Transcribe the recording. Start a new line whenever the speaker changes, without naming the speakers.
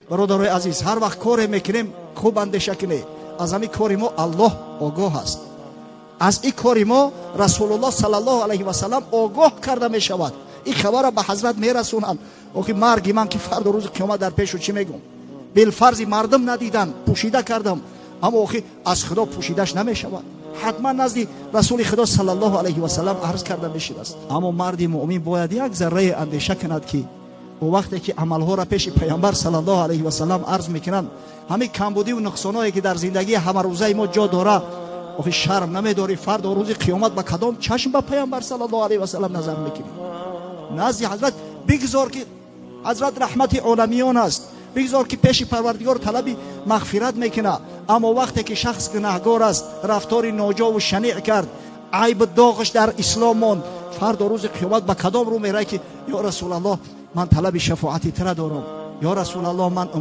برادرای عزیز، هر وقت کار میکنیم خوب اندیشه کنید از همین کار ما الله آگاه است. از این کار ما رسول الله صلی الله علیه و سلم آگاه کرده می شود. این خبر به حضرت می رسونند. اوکی مرگ من که فردا روز قیامت در پیش چی میگم؟ بالفرض مردم ندیدن پوشیده کردم، اما اوکی از خدا پوشیدش نمی شود. حتما نزد رسول خدا صلی الله علیه و سلم عرض کرده می شود. اما مرد مؤمن باید یک ذره اندیشه کند که و وقتی که عملها را پیش پیامبر صلی الله علیه و سلم عرض میکنند، همین کمبودی و نقصانایی که در زندگی همه روزه ما جا داره، آخه شرم نمیداری فردا روز قیامت با کدام چشم به پیامبر صلی الله علیه و سلم نظر میکنی؟ نزد حضرت بگذار که حضرت رحمت عالمیان است، بگذار که پیش پروردگار طلب مغفرت میکنه. اما وقتی که شخص گناهگار است، رفتار ناجا و شنیع کرد، عیب داغش در اسلام ماند، فردا روز قیامت به کدام رو میره که یا رسول الله من طلب شفاعتی تر دارم، یا رسول الله من